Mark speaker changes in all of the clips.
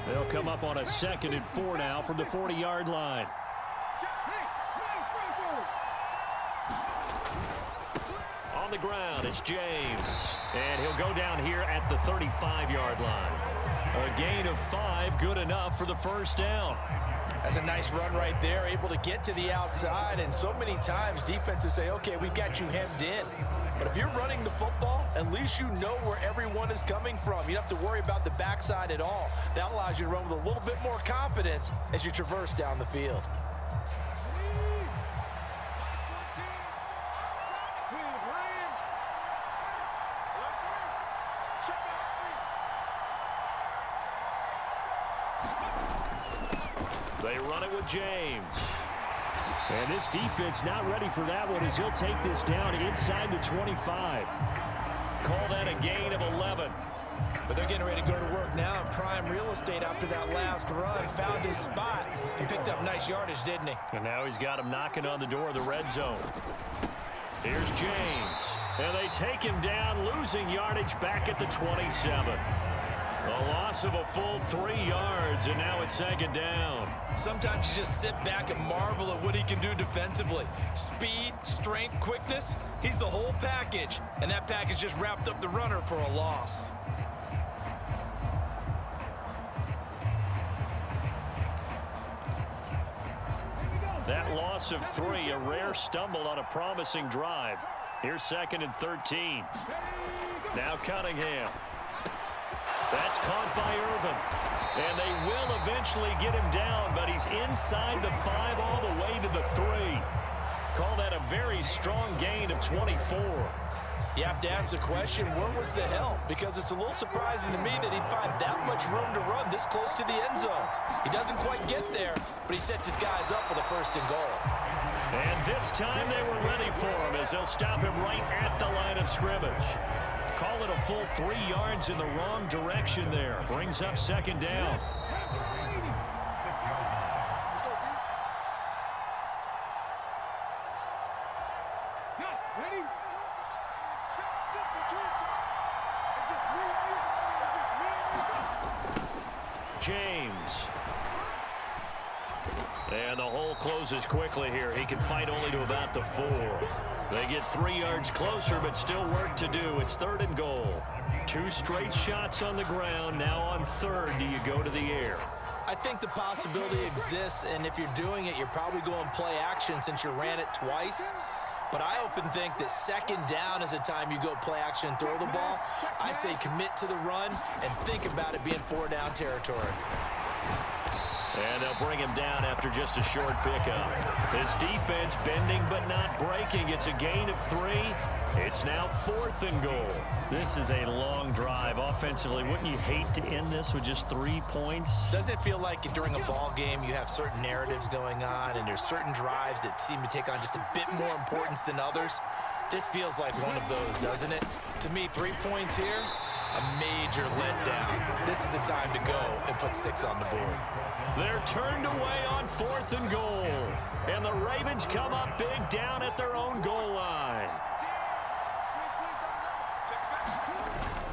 Speaker 1: They'll come up on a 2nd and 4 now from the 40-yard line. On the ground, it's James. And he'll go down here at the 35-yard line. A gain of 5, good enough for the first down.
Speaker 2: That's a nice run right there, able to get to the outside. And so many times defenses say, okay, we've got you hemmed in. But if you're running the football, at least you know where everyone is coming from. You don't have to worry about the backside at all. That allows you to run with a little bit more confidence as you traverse down the field.
Speaker 1: They run it with James. And this defense not ready for that one as he'll take this down inside the 25. Call that a gain of 11.
Speaker 2: But they're getting ready to go to work now in prime real estate after that last run. Found his spot and picked up nice yardage, didn't he?
Speaker 1: And now he's got him knocking on the door of the red zone. Here's James. And they take him down, losing yardage back at the 27. A loss of a full 3 yards, and now it's 2nd down.
Speaker 2: Sometimes you just sit back and marvel at what he can do defensively. Speed, strength, quickness, he's the whole package. And that package just wrapped up the runner for a loss.
Speaker 1: That loss of 3, a rare stumble on a promising drive. Here's 2nd and 13. Now Cunningham. That's caught by Irvin. And they will eventually get him down, but he's inside the 5 all the way to the 3. Call that a very strong gain of 24.
Speaker 2: You have to ask the question, where was the help? Because it's a little surprising to me that he'd find that much room to run this close to the end zone. He doesn't quite get there, but he sets his guys up with a 1st and goal.
Speaker 1: And this time they were ready for him as they'll stop him right at the line of scrimmage. Call it a full 3 yards in the wrong direction there. Brings up 2nd down. James. And the hole closes quickly here. He can fight only to about the 4. They get 3 yards closer, but still work to do. It's 3rd and goal. 2 straight shots on the ground. Now on 3rd, do you go to the air?
Speaker 2: I think the possibility exists, and if you're doing it, you're probably going play action since you ran it twice. But I often think that 2nd down is a time you go play action and throw the ball. I say commit to the run and think about it being 4-down territory.
Speaker 1: And they'll bring him down after just a short pickup. This defense bending but not breaking. It's a gain of 3. It's now 4th and goal. This is a long drive offensively. Wouldn't you hate to end this with just 3 points?
Speaker 2: Doesn't it feel like during a ball game you have certain narratives going on and there's certain drives that seem to take on just a bit more importance than others? This feels like one of those, doesn't it? To me, 3 points here, a major letdown. This is the time to go and put 6 on the board.
Speaker 1: They're turned away on 4th and goal. And the Ravens come up big down at their own goal line.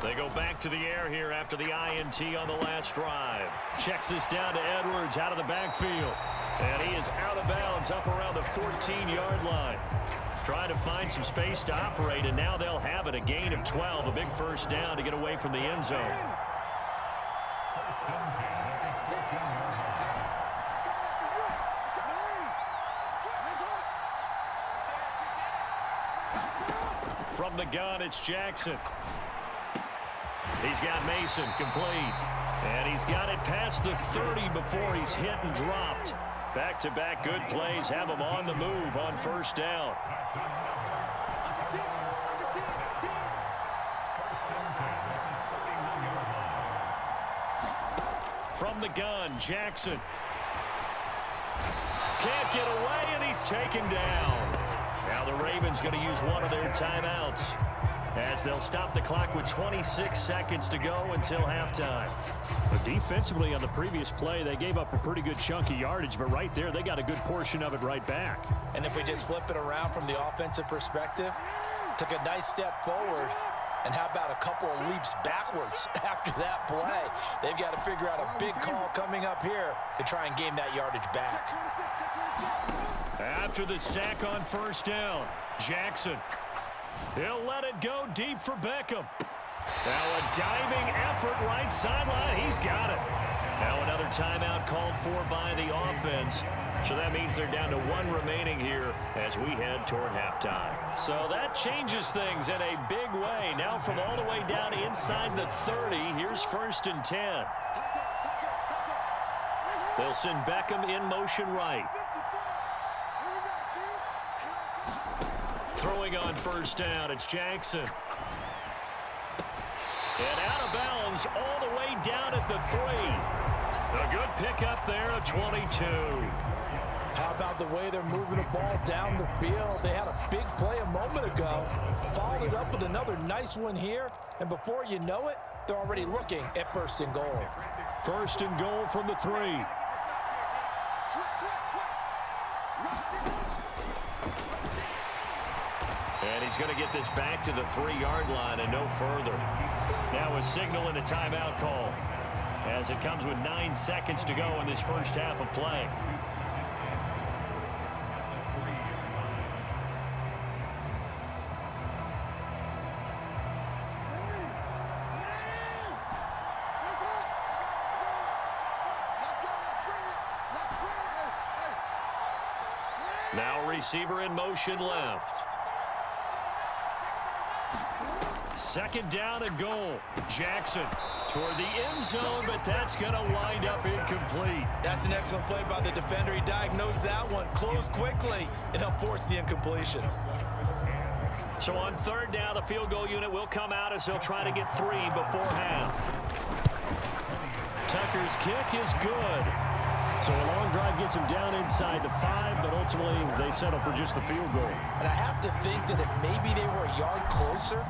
Speaker 1: They go back to the air here after the INT on the last drive. Checks this down to Edwards out of the backfield. And he is out of bounds up around the 14-yard line. Trying to find some space to operate, and now they'll have it. A gain of 12, a big 1st down to get away from the end zone. From the gun, it's Jackson. He's got Mason complete. And he's got it past the 30 before he's hit and dropped. Back-to-back good plays have him on the move on 1st down. From the gun, Jackson. Can't get away, and he's taken down. Now the Ravens going to use one of their timeouts as they'll stop the clock with 26 seconds to go until halftime. But defensively on the previous play, they gave up a pretty good chunk of yardage, but right there, they got a good portion of it right back.
Speaker 2: And if we just flip it around from the offensive perspective, took a nice step forward, And how about a couple of leaps backwards after that play? They've got to figure out a big call coming up here to try and gain that yardage back.
Speaker 1: After the sack on first down, Jackson. He'll let it go deep for Beckham. Now a diving effort right sideline. He's got it. Now another timeout called for by the offense. So that means they're down to one remaining here as we head toward halftime. So that changes things in a big way. Now from all the way down inside the 30, here's 1st and 10. They'll send Beckham in motion right. Throwing on first down, it's Jackson. And out of bounds all the way down at the 3. A good pickup there of 22.
Speaker 2: How about the way they're moving the ball down the field? They had a big play a moment ago, followed it up with another nice one here, and before you know it, they're already looking at 1st and goal.
Speaker 1: 1st and goal from the 3. And he's going to get this back to the 3-yard line and no further. Now a signal and a timeout call as it comes with 9 seconds to go in this first half of play. Now receiver in motion left. 2nd down and goal. Jackson toward the end zone, but that's going to wind up incomplete.
Speaker 2: That's an excellent play by the defender. He diagnosed that one, closed quickly, and helped force the incompletion.
Speaker 1: So on 3rd down, the field goal unit will come out as they'll try to get 3 before half. Tucker's kick is good. So a long drive gets him down inside the 5, but ultimately they settle for just the field goal.
Speaker 2: And I have to think that if maybe they were a yard closer,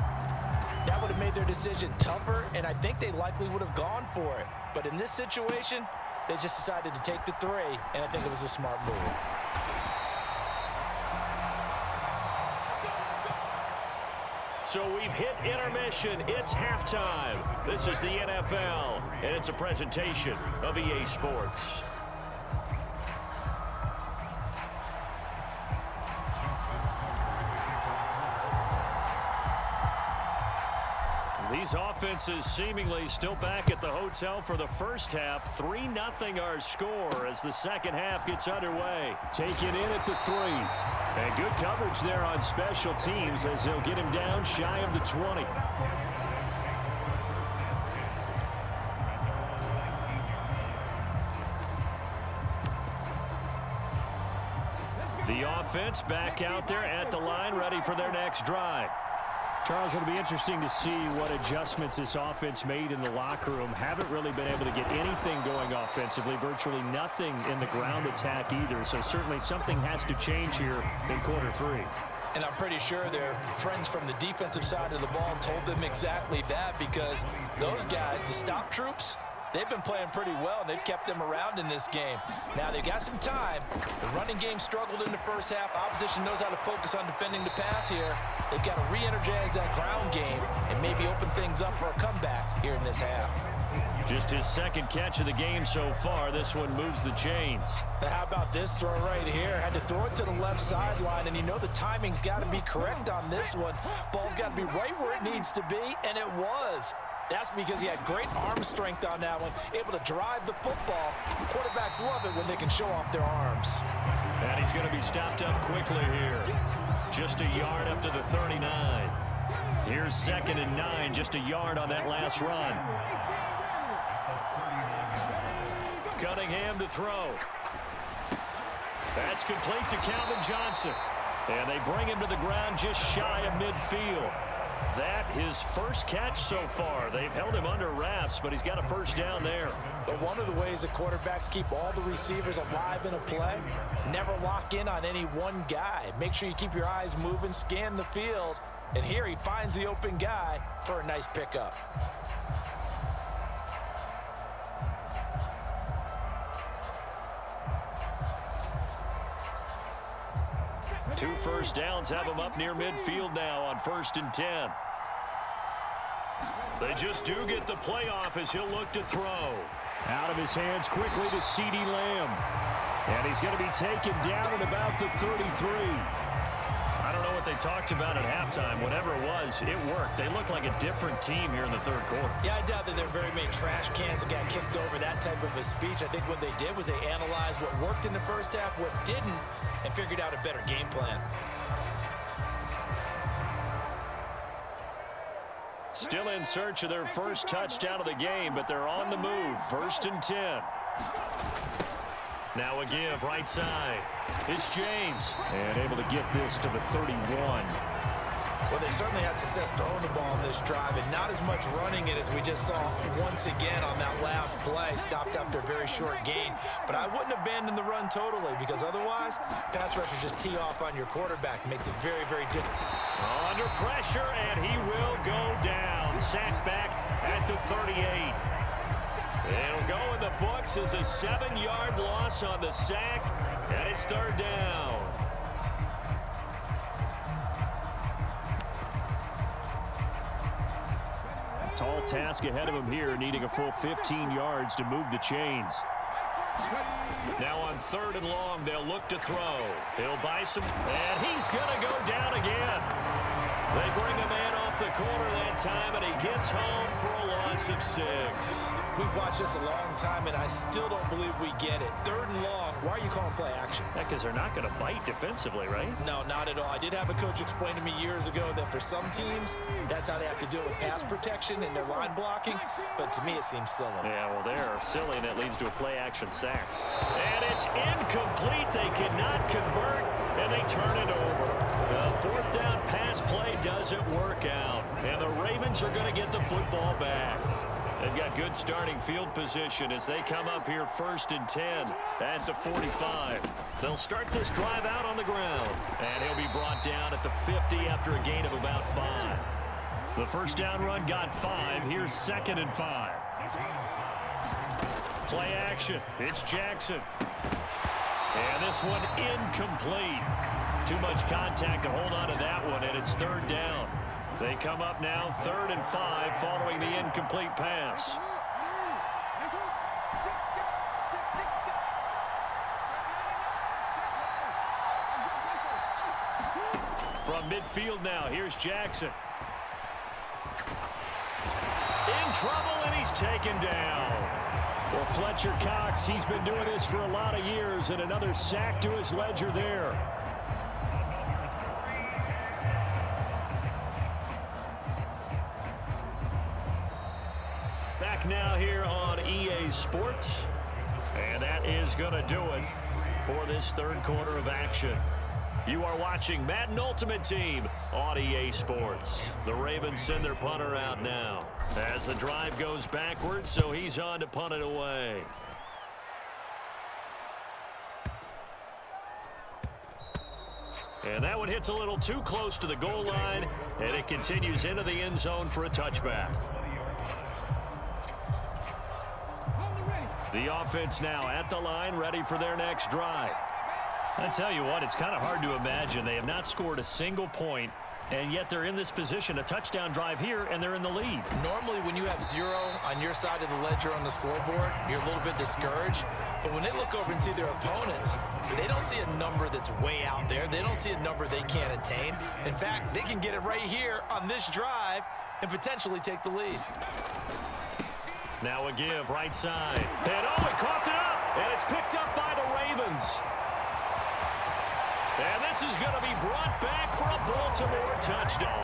Speaker 2: that would have made their decision tougher, and I think they likely would have gone for it. But in this situation, they just decided to take the 3, and I think it was a smart move.
Speaker 1: So we've hit intermission. It's halftime. This is the NFL, and it's a presentation of EA Sports. These offenses seemingly still back at the hotel for the first half. 3-0 our score as the second half gets underway. Taken in at the 3. And good coverage there on special teams as they'll get him down shy of the 20. The offense back out there at the line, ready for their next drive. Charles, it'll be interesting to see what adjustments this offense made in the locker room. Haven't really been able to get anything going offensively, virtually nothing in the ground attack either. So certainly something has to change here in quarter 3.
Speaker 2: And I'm pretty sure their friends from the defensive side of the ball told them exactly that, because those guys, the stop troops, they've been playing pretty well, and they've kept them around in this game. Now, they've got some time. The running game struggled in the first half. Opposition knows how to focus on defending the pass here. They've got to re-energize that ground game and maybe open things up for a comeback here in this half.
Speaker 1: Just his 2nd catch of the game so far. This one moves the chains.
Speaker 2: Now, how about this throw right here? Had to throw it to the left sideline, and you know the timing's got to be correct on this one. Ball's got to be right where it needs to be, and it was. That's because he had great arm strength on that one, able to drive the football. Quarterbacks love it when they can show off their arms.
Speaker 1: And he's going to be stopped up quickly here. Just a yard up to the 39. Here's 2nd and 9, just a yard on that last run. Cunningham to throw. That's complete to Calvin Johnson. And they bring him to the ground just shy of midfield. That his first catch so far. They've held him under wraps, but he's got a first down there.
Speaker 2: But one of the ways that quarterbacks keep all the receivers alive in a play, never lock in on any one guy. Make sure you keep your eyes moving, scan the field, and here he finds the open guy for a nice pickup. Two first downs have him up near midfield now on 1st and 10.
Speaker 1: They just do get the playoff as he'll look to throw. Out of his hands quickly to CeeDee Lamb. And he's going to be taken down at about the 33. I don't know what they talked about at halftime. Whatever it was, it worked. They look like a different team here in the third quarter.
Speaker 2: Yeah, I doubt that there were very many trash cans that got kicked over, that type of a speech. I think what they did was they analyzed what worked in the first half, what didn't, and figured out a better game plan.
Speaker 1: Still in search of their first touchdown of the game, but they're on the move. 1st and 10. Now a give right side. It's James. And able to get this to the 31.
Speaker 2: Well, they certainly had success throwing the ball on this drive, and not as much running it as we just saw once again on that last play. Stopped after a very short gain. But I wouldn't abandon the run totally, because otherwise, pass rushers just tee off on your quarterback. Makes it very, very difficult.
Speaker 1: Under pressure, and he will go down. Sacked back at the 38. It'll go in the books as a 7-yard loss on the sack, and it's 3rd down. Tall task ahead of him here, needing a full 15 yards to move the chains. Now on 3rd and long, they'll look to throw. He'll buy some, and he's going to go down again. They bring a man off the corner that time, and he gets home for a loss of 6.
Speaker 2: We've watched this a long time, and I still don't believe we get it. 3rd and long. Why are you calling play action?
Speaker 1: Because they're not going to bite defensively, right?
Speaker 2: No, not at all. I did have a coach explain to me years ago that for some teams, that's how they have to deal with pass protection and their line blocking. But to me, it seems silly.
Speaker 1: Yeah, well, they're silly, and it leads to a play action sack. And it's incomplete. They cannot convert, and they turn it over. The 4th down pass play doesn't work out, and the Ravens are going to get the football back. They've got good starting field position as they come up here 1st and 10 at the 45. They'll start this drive out on the ground, and he'll be brought down at the 50 after a gain of about 5. The first down run got 5. Here's 2nd and 5. Play action. It's Jackson. And this one incomplete. Too much contact to hold on to that one, and it's 3rd down. They come up now 3rd and 5 following the incomplete pass. From midfield now, here's Jackson. In trouble, and he's taken down. Well, Fletcher Cox, he's been doing this for a lot of years, and another sack to his ledger there. Back now here on EA Sports, and that is going to do it for this 3rd quarter of action. You are watching Madden Ultimate Team on EA Sports. The Ravens send their punter out now as the drive goes backwards, so he's on to punt it away. And that one hits a little too close to the goal line, and it continues into the end zone for a touchback. The offense now at the line, ready for their next drive. I tell you what, it's kind of hard to imagine. They have not scored a single point, and yet they're in this position, a touchdown drive here, and they're in the lead.
Speaker 2: Normally, when you have 0 on your side of the ledger on the scoreboard, you're a little bit discouraged. But when they look over and see their opponents, they don't see a number that's way out there. They don't see a number they can't attain. In fact, they can get it right here on this drive and potentially take the lead.
Speaker 1: Now a give right side. And oh, he coughed it up, and it's picked up by the Ravens. And this is going to be brought back for a Baltimore touchdown.